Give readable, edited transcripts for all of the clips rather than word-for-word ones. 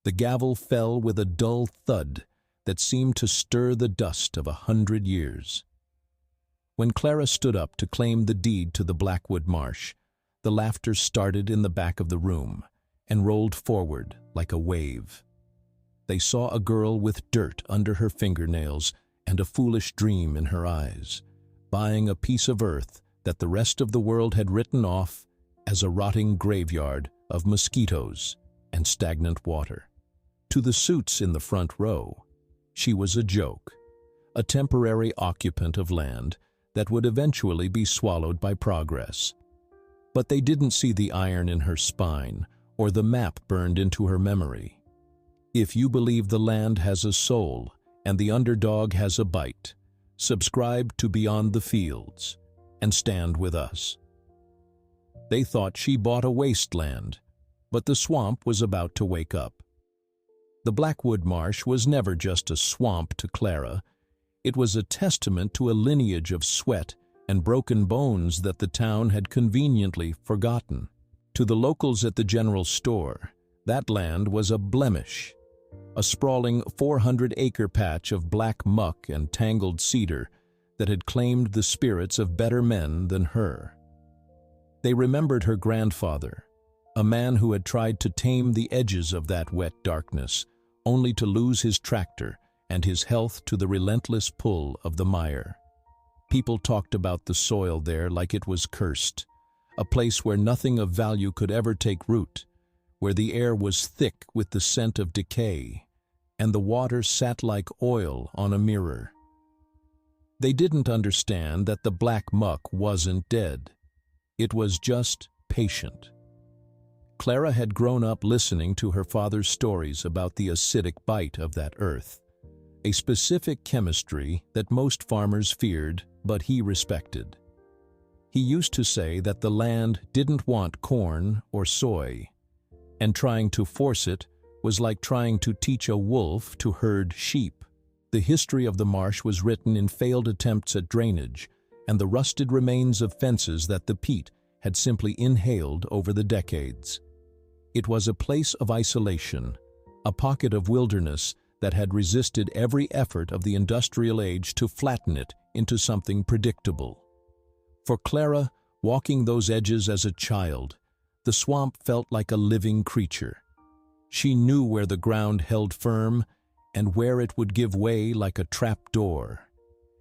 The gavel fell with a dull thud that seemed to stir the dust of 100 years. When Clara stood up to claim the deed to the Blackwood Marsh, the laughter started in the back of the room and rolled forward like a wave. They saw a girl with dirt under her fingernails and a foolish dream in her eyes, buying a piece of earth that the rest of the world had written off as a rotting graveyard of mosquitoes and stagnant water. To the suits in the front row, she was a joke, a temporary occupant of land that would eventually be swallowed by progress. But they didn't see the iron in her spine or the map burned into her memory. If you believe the land has a soul and the underdog has a bite, subscribe to Beyond the Fields and stand with us. They thought she bought a wasteland, but the swamp was about to wake up. The Blackwood Marsh was never just a swamp to Clara. It was a testament to a lineage of sweat and broken bones that the town had conveniently forgotten. To the locals at the general store, that land was a blemish, a sprawling 400-acre patch of black muck and tangled cedar that had claimed the spirits of better men than her. They remembered her grandfather, a man who had tried to tame the edges of that wet darkness, only to lose his tractor and his health to the relentless pull of the mire. People talked about the soil there like it was cursed, a place where nothing of value could ever take root, where the air was thick with the scent of decay, and the water sat like oil on a mirror. They didn't understand that the black muck wasn't dead. It was just patient. Clara had grown up listening to her father's stories about the acidic bite of that earth, a specific chemistry that most farmers feared but he respected. He used to say that the land didn't want corn or soy, and trying to force it was like trying to teach a wolf to herd sheep. The history of the marsh was written in failed attempts at drainage and the rusted remains of fences that the peat had simply inhaled over the decades. It was a place of isolation, a pocket of wilderness that had resisted every effort of the industrial age to flatten it into something predictable. For Clara, walking those edges as a child, the swamp felt like a living creature. She knew where the ground held firm and where it would give way like a trap door.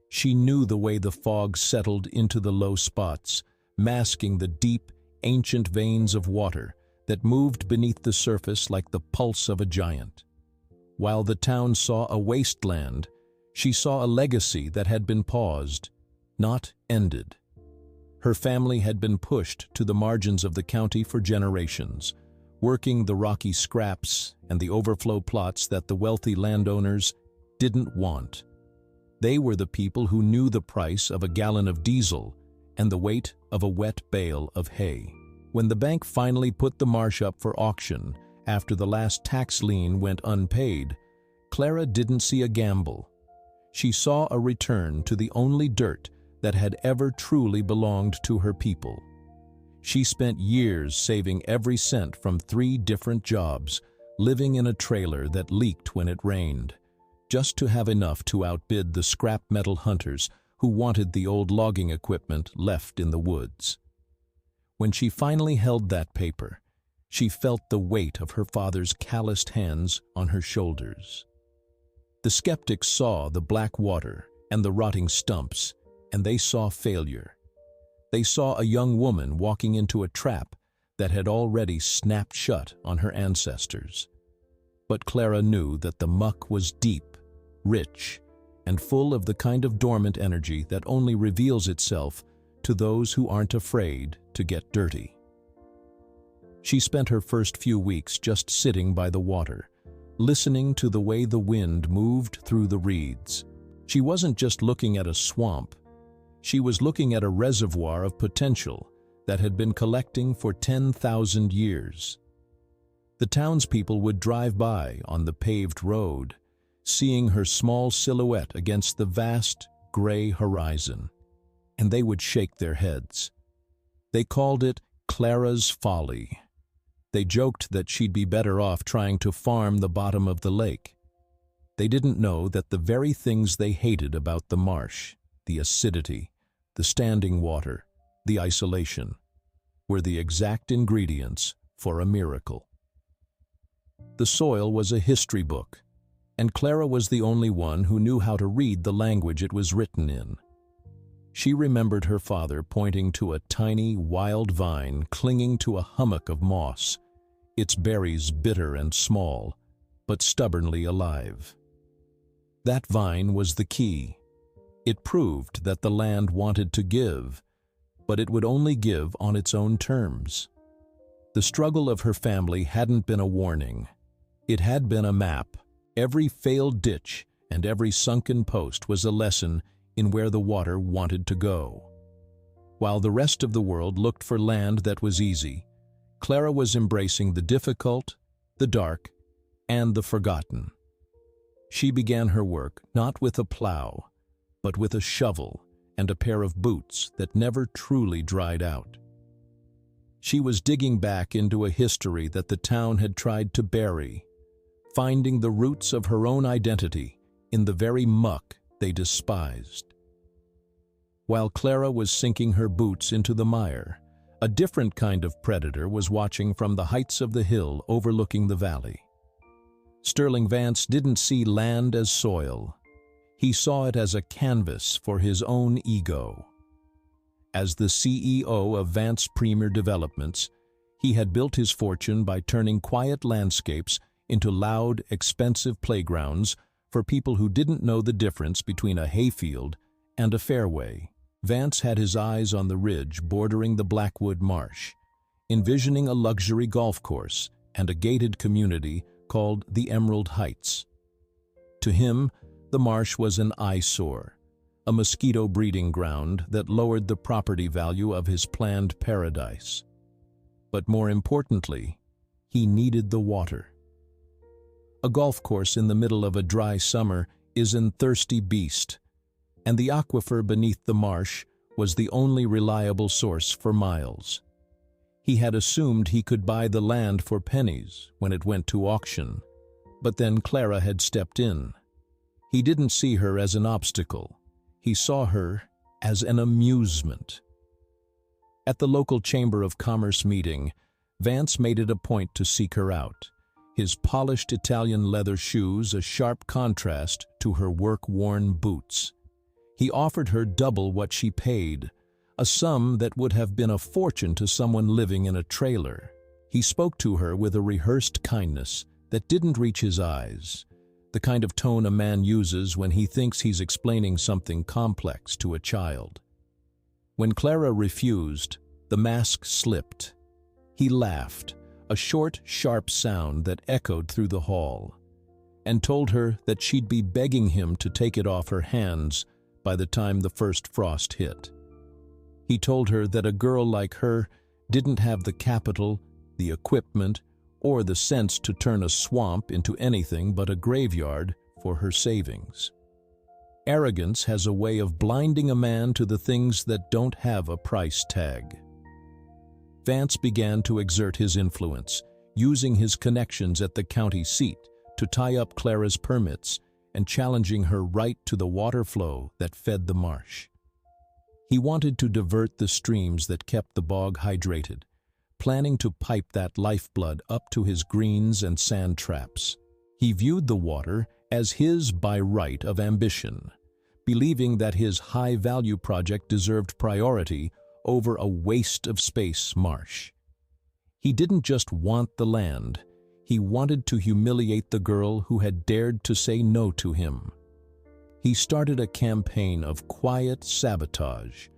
She knew the way the fog settled into the low spots, masking the deep, ancient veins of water that moved beneath the surface like the pulse of a giant. While the town saw a wasteland, she saw a legacy that had been paused, not ended. Her family had been pushed to the margins of the county for generations, working the rocky scraps and the overflow plots that the wealthy landowners didn't want. They were the people who knew the price of a gallon of diesel and the weight of a wet bale of hay. When the bank finally put the marsh up for auction after the last tax lien went unpaid, Clara didn't see a gamble. She saw a return to the only dirt that had ever truly belonged to her people. She spent years saving every cent from 3 different jobs, living in a trailer that leaked when it rained, just to have enough to outbid the scrap metal hunters who wanted the old logging equipment left in the woods. When she finally held that paper, she felt the weight of her father's calloused hands on her shoulders. The skeptics saw the black water and the rotting stumps, and they saw failure. They saw a young woman walking into a trap that had already snapped shut on her ancestors. But Clara knew that the muck was deep, rich, and full of the kind of dormant energy that only reveals itself to those who aren't afraid to get dirty. She spent her first few weeks just sitting by the water, listening to the way the wind moved through the reeds. She wasn't just looking at a swamp. She was looking at a reservoir of potential that had been collecting for 10,000 years. The townspeople would drive by on the paved road, seeing her small silhouette against the vast, gray horizon, and they would shake their heads. They called it Clara's Folly. They joked that she'd be better off trying to farm the bottom of the lake. They didn't know that the very things they hated about the marsh, the acidity, the standing water, the isolation, were the exact ingredients for a miracle. The soil was a history book, and Clara was the only one who knew how to read the language it was written in. She remembered her father pointing to a tiny, wild vine clinging to a hummock of moss, its berries bitter and small, but stubbornly alive. That vine was the key. It proved that the land wanted to give, but it would only give on its own terms. The struggle of her family hadn't been a warning. It had been a map. Every failed ditch and every sunken post was a lesson in where the water wanted to go. While the rest of the world looked for land that was easy, Clara was embracing the difficult, the dark, and the forgotten. She began her work not with a plow, but with a shovel and a pair of boots that never truly dried out. She was digging back into a history that the town had tried to bury, finding the roots of her own identity in the very muck they despised. While Clara was sinking her boots into the mire, a different kind of predator was watching from the heights of the hill overlooking the valley. Sterling Vance didn't see land as soil. He saw it as a canvas for his own ego. As the CEO of Vance Premier Developments, he had built his fortune by turning quiet landscapes into loud, expensive playgrounds for people who didn't know the difference between a hayfield and a fairway. Vance had his eyes on the ridge bordering the Blackwood Marsh, envisioning a luxury golf course and a gated community called the Emerald Heights. To him, the marsh was an eyesore, a mosquito breeding ground that lowered the property value of his planned paradise. But more importantly, he needed the water. A golf course in the middle of a dry summer is an thirsty beast, and the aquifer beneath the marsh was the only reliable source for miles. He had assumed he could buy the land for pennies when it went to auction, but then Clara had stepped in. He didn't see her as an obstacle. He saw her as an amusement. At the local Chamber of Commerce meeting, Vance made it a point to seek her out, his polished Italian leather shoes a sharp contrast to her work-worn boots. He offered her double what she paid, a sum that would have been a fortune to someone living in a trailer. He spoke to her with a rehearsed kindness that didn't reach his eyes, the kind of tone a man uses when he thinks he's explaining something complex to a child. When Clara refused, the mask slipped. He laughed, a short, sharp sound that echoed through the hall, and told her that she'd be begging him to take it off her hands by the time the first frost hit. He told her that a girl like her didn't have the capital, the equipment, or the sense to turn a swamp into anything but a graveyard for her savings. Arrogance has a way of blinding a man to the things that don't have a price tag. Vance began to exert his influence, using his connections at the county seat to tie up Clara's permits and challenging her right to the water flow that fed the marsh. He wanted to divert the streams that kept the bog hydrated, planning to pipe that lifeblood up to his greens and sand traps. He viewed the water as his by right of ambition, believing that his high-value project deserved priority over a waste-of-space marsh. He didn't just want the land, he wanted to humiliate the girl who had dared to say no to him. He started a campaign of quiet sabotage,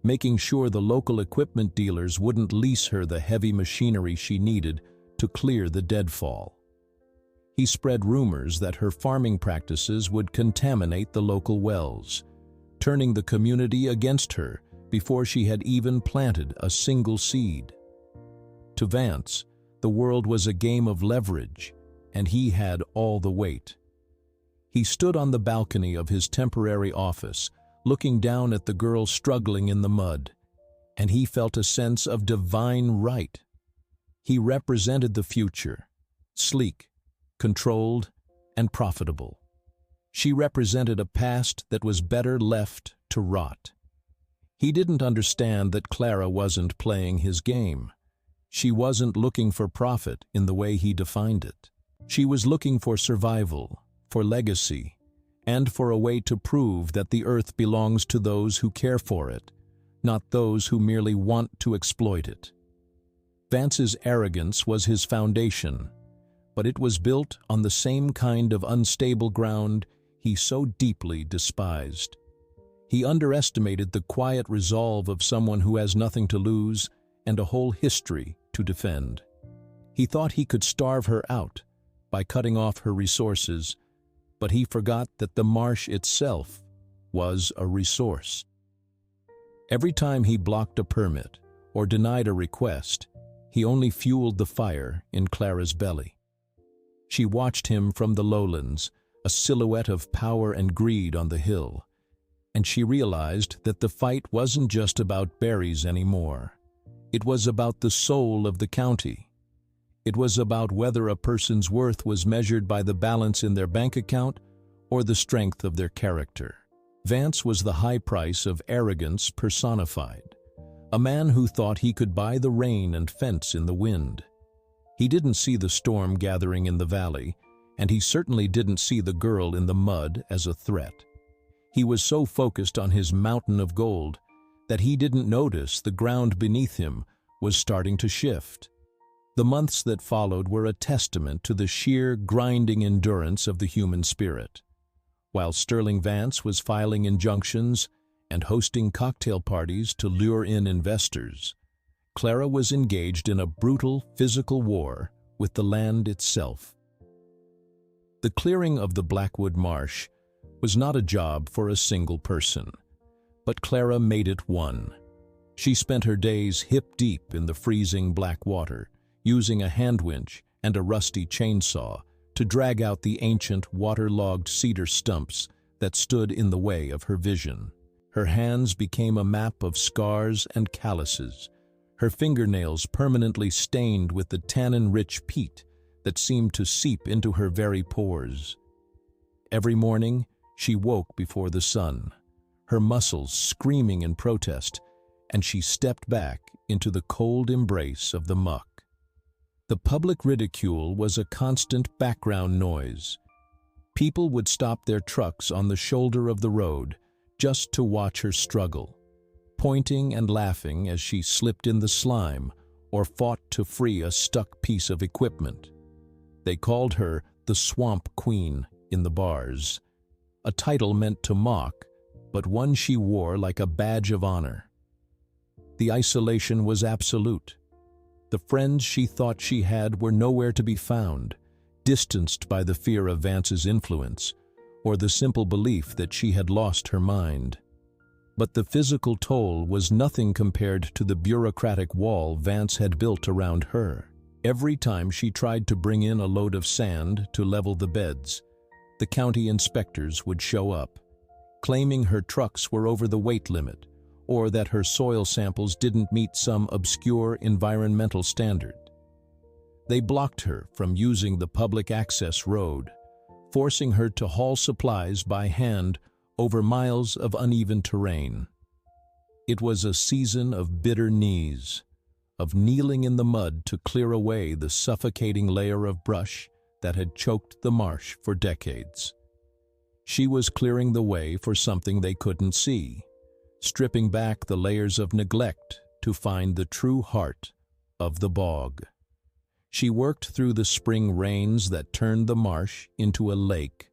making sure the local equipment dealers wouldn't lease her the heavy machinery she needed to clear the deadfall. He spread rumors that her farming practices would contaminate the local wells, turning the community against her before she had even planted a single seed. To Vance, the world was a game of leverage, and he had all the weight. He stood on the balcony of his temporary office, looking down at the girl struggling in the mud, and he felt a sense of divine right. He represented the future, sleek, controlled, and profitable. She represented a past that was better left to rot. He didn't understand that Clara wasn't playing his game. She wasn't looking for profit in the way he defined it. She was looking for survival, for legacy, and for a way to prove that the earth belongs to those who care for it, not those who merely want to exploit it. Vance's arrogance was his foundation, but it was built on the same kind of unstable ground he so deeply despised. He underestimated the quiet resolve of someone who has nothing to lose and a whole history to defend. He thought he could starve her out by cutting off her resources, but he forgot that the marsh itself was a resource. Every time he blocked a permit or denied a request, he only fueled the fire in Clara's belly. She watched him from the lowlands, a silhouette of power and greed on the hill, and she realized that the fight wasn't just about berries anymore. It was about the soul of the county. It was about whether a person's worth was measured by the balance in their bank account or the strength of their character. Vance was the high price of arrogance personified, a man who thought he could buy the rain and fence in the wind. He didn't see the storm gathering in the valley, and he certainly didn't see the girl in the mud as a threat. He was so focused on his mountain of gold that he didn't notice the ground beneath him was starting to shift. The months that followed were a testament to the sheer grinding endurance of the human spirit. While Sterling Vance was filing injunctions and hosting cocktail parties to lure in investors, Clara was engaged in a brutal physical war with the land itself. The clearing of the Blackwood Marsh was not a job for a single person, but Clara made it one. She spent her days hip-deep in the freezing black water, using a hand winch and a rusty chainsaw to drag out the ancient waterlogged cedar stumps that stood in the way of her vision. Her hands became a map of scars and calluses, her fingernails permanently stained with the tannin-rich peat that seemed to seep into her very pores. Every morning, she woke before the sun, her muscles screaming in protest, and she stepped back into the cold embrace of the muck. The public ridicule was a constant background noise. People would stop their trucks on the shoulder of the road just to watch her struggle, pointing and laughing as she slipped in the slime or fought to free a stuck piece of equipment. They called her the Swamp Queen in the bars, a title meant to mock, but one she wore like a badge of honor. The isolation was absolute. The friends she thought she had were nowhere to be found, distanced by the fear of Vance's influence, or the simple belief that she had lost her mind. But the physical toll was nothing compared to the bureaucratic wall Vance had built around her. Every time she tried to bring in a load of sand to level the beds, the county inspectors would show up, claiming her trucks were over the weight limit or that her soil samples didn't meet some obscure environmental standard. They blocked her from using the public access road, forcing her to haul supplies by hand over miles of uneven terrain. It was a season of bitter knees, of kneeling in the mud to clear away the suffocating layer of brush that had choked the marsh for decades. She was clearing the way for something they couldn't see, stripping back the layers of neglect to find the true heart of the bog. She worked through the spring rains that turned the marsh into a lake,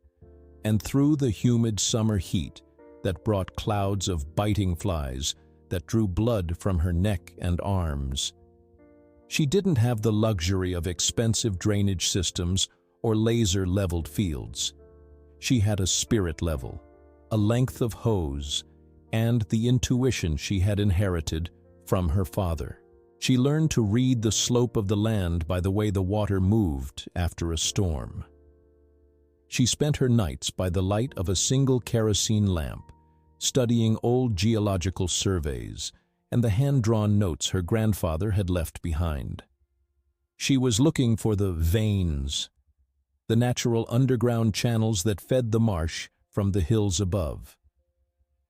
and through the humid summer heat that brought clouds of biting flies that drew blood from her neck and arms. She didn't have the luxury of expensive drainage systems or laser-leveled fields. She had a spirit level, a length of hose, and the intuition she had inherited from her father. She learned to read the slope of the land by the way the water moved after a storm. She spent her nights by the light of a single kerosene lamp, studying old geological surveys and the hand-drawn notes her grandfather had left behind. She was looking for the veins, the natural underground channels that fed the marsh from the hills above.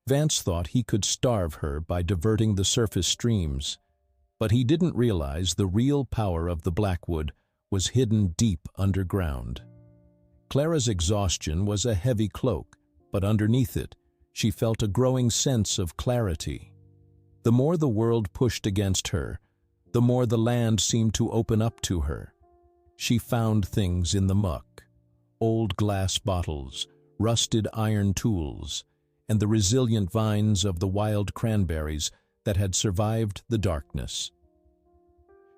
Vance thought he could starve her by diverting the surface streams, but he didn't realize the real power of the Blackwood was hidden deep underground. Clara's exhaustion was a heavy cloak, but underneath it, she felt a growing sense of clarity. The more the world pushed against her, the more the land seemed to open up to her. She found things in the muck, old glass bottles, rusted iron tools, and the resilient vines of the wild cranberries that had survived the darkness.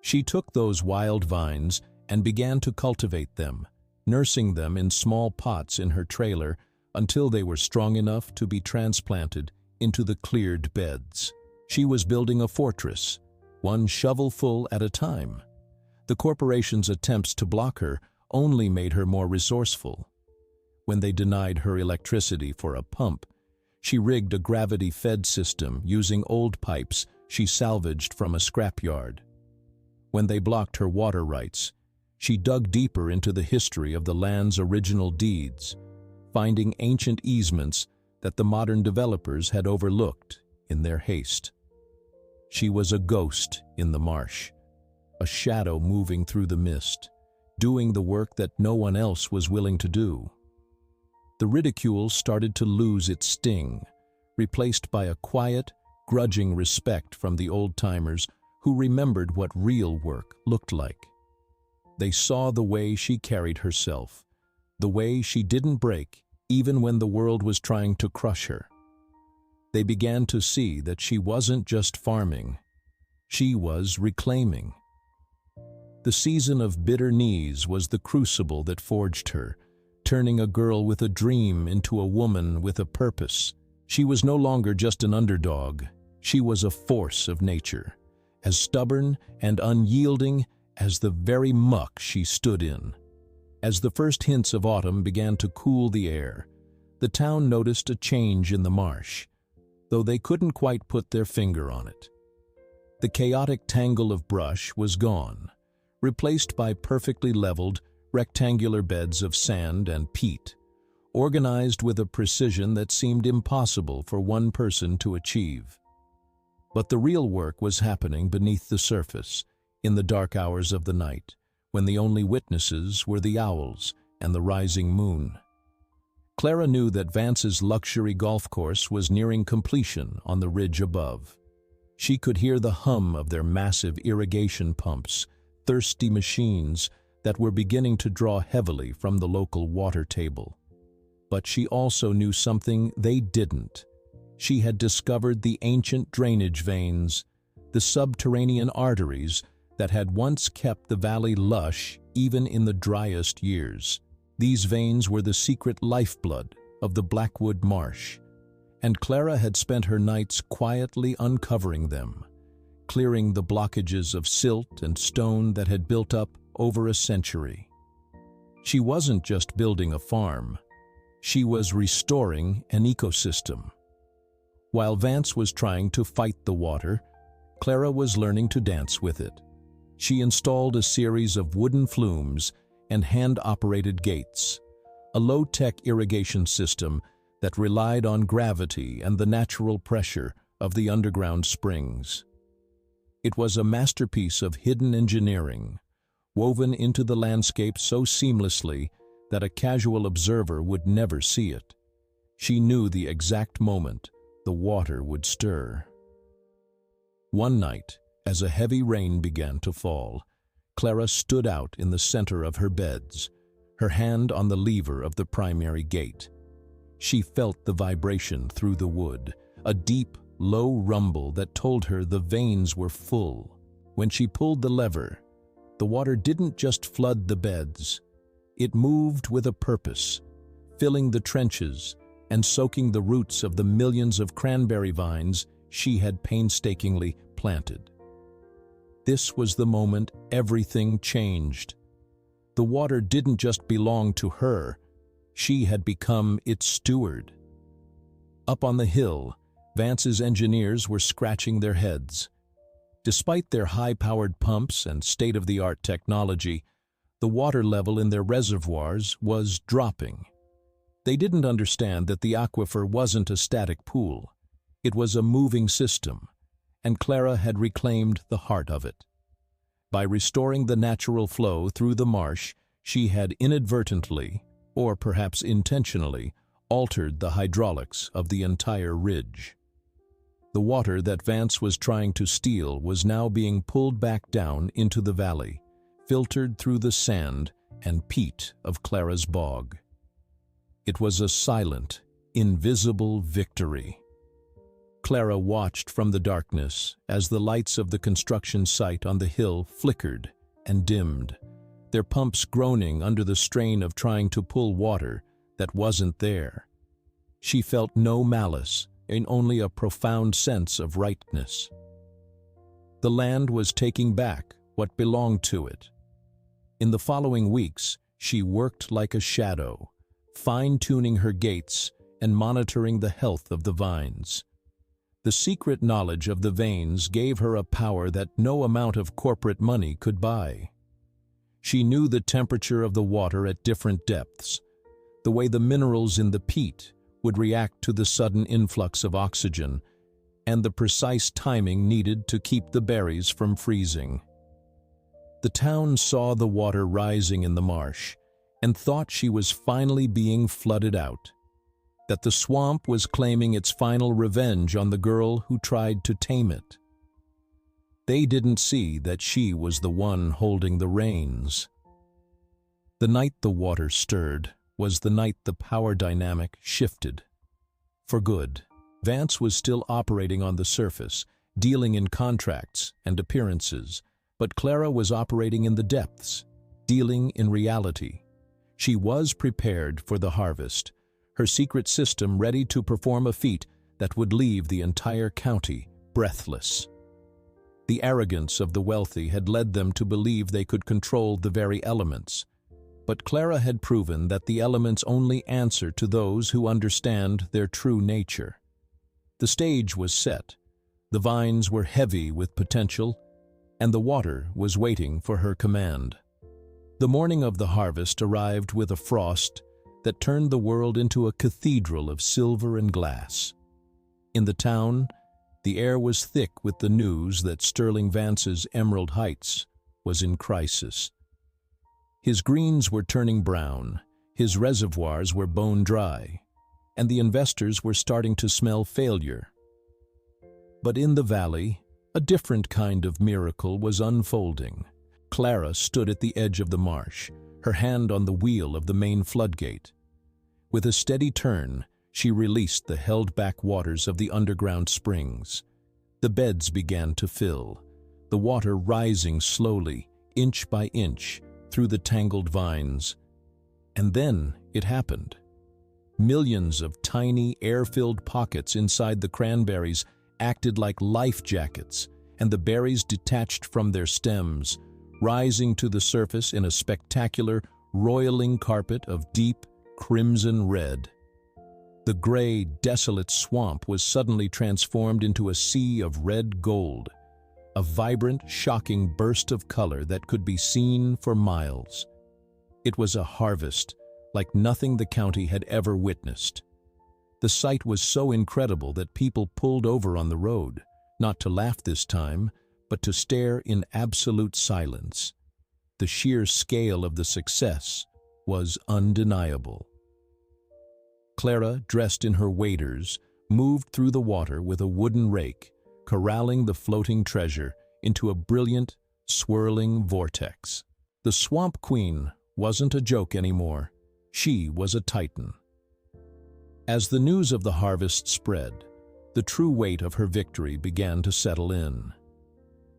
She took those wild vines and began to cultivate them, nursing them in small pots in her trailer until they were strong enough to be transplanted into the cleared beds. She was building a fortress, one shovelful at a time. The corporation's attempts to block her only made her more resourceful. When they denied her electricity for a pump, she rigged a gravity-fed system using old pipes she salvaged from a scrapyard. When they blocked her water rights, she dug deeper into the history of the land's original deeds, finding ancient easements that the modern developers had overlooked in their haste. She was a ghost in the marsh, a shadow moving through the mist, doing the work that no one else was willing to do. The ridicule started to lose its sting, replaced by a quiet, grudging respect from the old-timers who remembered what real work looked like. They saw the way she carried herself, the way she didn't break even when the world was trying to crush her. They began to see that she wasn't just farming, she was reclaiming. The season of bitter knees was the crucible that forged her, turning a girl with a dream into a woman with a purpose. She was no longer just an underdog, she was a force of nature, as stubborn and unyielding as the very muck she stood in. As the first hints of autumn began to cool the air, the town noticed a change in the marsh, though they couldn't quite put their finger on it. The chaotic tangle of brush was gone, replaced by perfectly leveled, rectangular beds of sand and peat, organized with a precision that seemed impossible for one person to achieve. But the real work was happening beneath the surface, in the dark hours of the night, when the only witnesses were the owls and the rising moon. Clara knew that Vance's luxury golf course was nearing completion on the ridge above. She could hear the hum of their massive irrigation pumps, thirsty machines that were beginning to draw heavily from the local water table. But she also knew something they didn't. She had discovered the ancient drainage veins, the subterranean arteries that had once kept the valley lush even in the driest years. These veins were the secret lifeblood of the Blackwood Marsh, and Clara had spent her nights quietly uncovering them, clearing the blockages of silt and stone that had built up over a century. She wasn't just building a farm, she was restoring an ecosystem. While Vance was trying to fight the water, Clara was learning to dance with it. She installed a series of wooden flumes and hand-operated gates, a low-tech irrigation system that relied on gravity and the natural pressure of the underground springs. It was a masterpiece of hidden engineering, woven into the landscape so seamlessly that a casual observer would never see it. She knew the exact moment the water would stir. One night, as a heavy rain began to fall, Clara stood out in the center of her beds, her hand on the lever of the primary gate. She felt the vibration through the wood, a deep, low rumble that told her the veins were full. When she pulled the lever, the water didn't just flood the beds. It moved with a purpose, filling the trenches and soaking the roots of the millions of cranberry vines she had painstakingly planted. This was the moment everything changed. The water didn't just belong to her, she had become its steward. Up on the hill, Vance's engineers were scratching their heads. Despite their high-powered pumps and state-of-the-art technology, the water level in their reservoirs was dropping. They didn't understand that the aquifer wasn't a static pool. It was a moving system, and Clara had reclaimed the heart of it. By restoring the natural flow through the marsh, she had inadvertently, or perhaps intentionally, altered the hydraulics of the entire ridge. The water that Vance was trying to steal was now being pulled back down into the valley, filtered through the sand and peat of Clara's bog. It was a silent, invisible victory. Clara watched from the darkness as the lights of the construction site on the hill flickered and dimmed, their pumps groaning under the strain of trying to pull water that wasn't there. She felt no malice, and only a profound sense of rightness. The land was taking back what belonged to it. In the following weeks, she worked like a shadow, fine-tuning her gates and monitoring the health of the vines. The secret knowledge of the veins gave her a power that no amount of corporate money could buy. She knew the temperature of the water at different depths, the way the minerals in the peat would react to the sudden influx of oxygen, and the precise timing needed to keep the berries from freezing. The town saw the water rising in the marsh and thought she was finally being flooded out, that the swamp was claiming its final revenge on the girl who tried to tame it. They didn't see that she was the one holding the reins. The night the water stirred was the night the power dynamic shifted. For good, Vance was still operating on the surface, dealing in contracts and appearances, but Clara was operating in the depths, dealing in reality. She was prepared for the harvest, her secret system ready to perform a feat that would leave the entire county breathless. The arrogance of the wealthy had led them to believe they could control the very elements, but Clara had proven that the elements only answer to those who understand their true nature. The stage was set, the vines were heavy with potential, and the water was waiting for her command. The morning of the harvest arrived with a frost that turned the world into a cathedral of silver and glass. In the town, the air was thick with the news that Sterling Vance's Emerald Heights was in crisis. His greens were turning brown, his reservoirs were bone dry, and the investors were starting to smell failure. But in the valley, a different kind of miracle was unfolding. Clara stood at the edge of the marsh, her hand on the wheel of the main floodgate. With a steady turn, she released the held-back waters of the underground springs. The beds began to fill, the water rising slowly, inch by inch, through the tangled vines. And then it happened. Millions of tiny, air-filled pockets inside the cranberries acted like life jackets, and the berries detached from their stems, rising to the surface in a spectacular, roiling carpet of deep, crimson red. The gray, desolate swamp was suddenly transformed into a sea of red gold, a vibrant, shocking burst of color that could be seen for miles. It was a harvest like nothing the county had ever witnessed. The sight was so incredible that people pulled over on the road, not to laugh this time, but to stare in absolute silence. The sheer scale of the success was undeniable. Clara, dressed in her waders, moved through the water with a wooden rake, corralling the floating treasure into a brilliant, swirling vortex. The Swamp Queen wasn't a joke anymore. She was a titan. As the news of the harvest spread, the true weight of her victory began to settle in.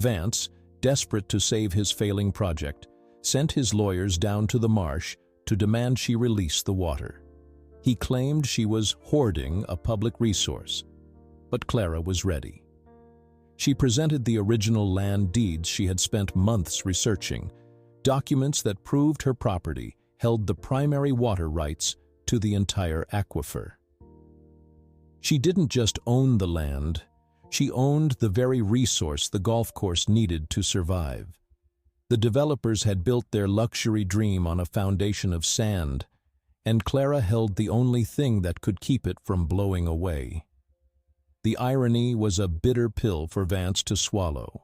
Vance, desperate to save his failing project, sent his lawyers down to the marsh to demand she release the water. He claimed she was hoarding a public resource, but Clara was ready. She presented the original land deeds she had spent months researching, documents that proved her property held the primary water rights to the entire aquifer. She didn't just own the land, She owned the very resource the golf course needed to survive. The developers had built their luxury dream on a foundation of sand, and Clara held the only thing that could keep it from blowing away. The irony was a bitter pill for Vance to swallow.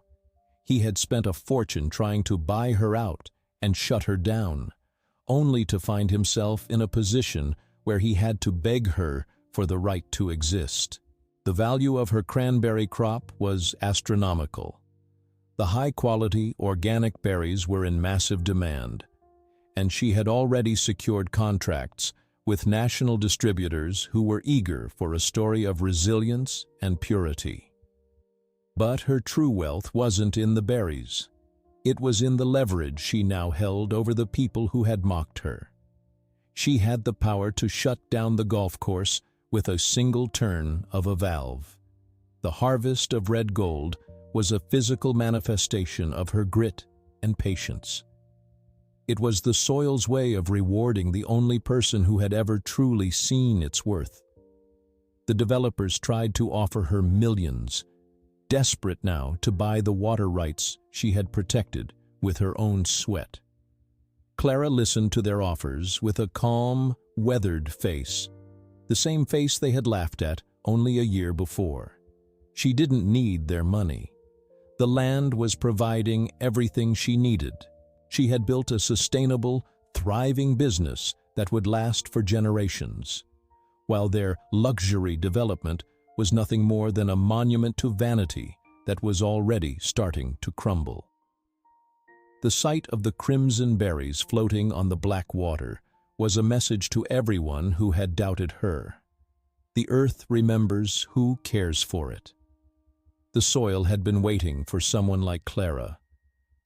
He had spent a fortune trying to buy her out and shut her down, only to find himself in a position where he had to beg her for the right to exist. The value of her cranberry crop was astronomical. The high-quality, organic berries were in massive demand, and she had already secured contracts with national distributors who were eager for a story of resilience and purity. But her true wealth wasn't in the berries. It was in the leverage she now held over the people who had mocked her. She had the power to shut down the golf course with a single turn of a valve. The harvest of red gold was a physical manifestation of her grit and patience. It was the soil's way of rewarding the only person who had ever truly seen its worth. The developers tried to offer her millions, desperate now to buy the water rights she had protected with her own sweat. Clara listened to their offers with a calm, weathered face, the same face they had laughed at only a year before. She didn't need their money. The land was providing everything she needed. She had built a sustainable, thriving business that would last for generations, while their luxury development was nothing more than a monument to vanity that was already starting to crumble. The sight of the crimson berries floating on the black water was a message to everyone who had doubted her. The earth remembers who cares for it. The soil had been waiting for someone like Clara,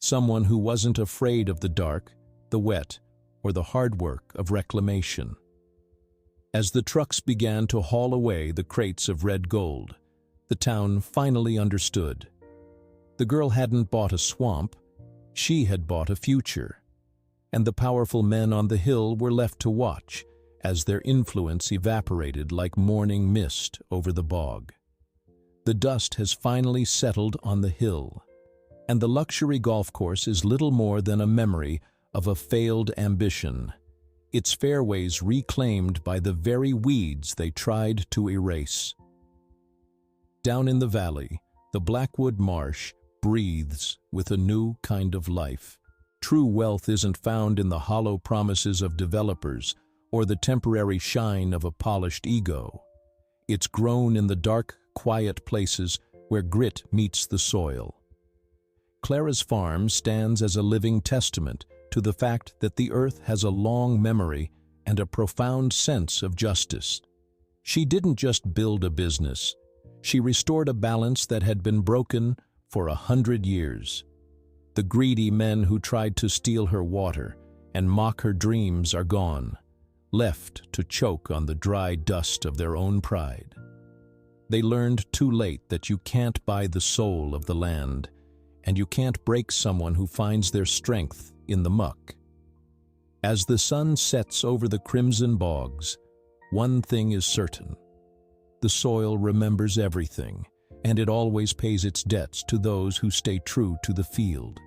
someone who wasn't afraid of the dark, the wet, or the hard work of reclamation. As the trucks began to haul away the crates of red gold, the town finally understood. The girl hadn't bought a swamp, she had bought a future, and the powerful men on the hill were left to watch as their influence evaporated like morning mist over the bog. The dust has finally settled on the hill, and the luxury golf course is little more than a memory of a failed ambition, its fairways reclaimed by the very weeds they tried to erase. Down in the valley, the Blackwood Marsh breathes with a new kind of life. True wealth isn't found in the hollow promises of developers or the temporary shine of a polished ego. It's grown in the dark, quiet places where grit meets the soil. Clara's farm stands as a living testament to the fact that the earth has a long memory and a profound sense of justice. She didn't just build a business, she restored a balance that had been broken for 100 years. The greedy men who tried to steal her water and mock her dreams are gone, left to choke on the dry dust of their own pride. They learned too late that you can't buy the soul of the land, and you can't break someone who finds their strength in the muck. As the sun sets over the crimson bogs, one thing is certain. The soil remembers everything, and it always pays its debts to those who stay true to the field.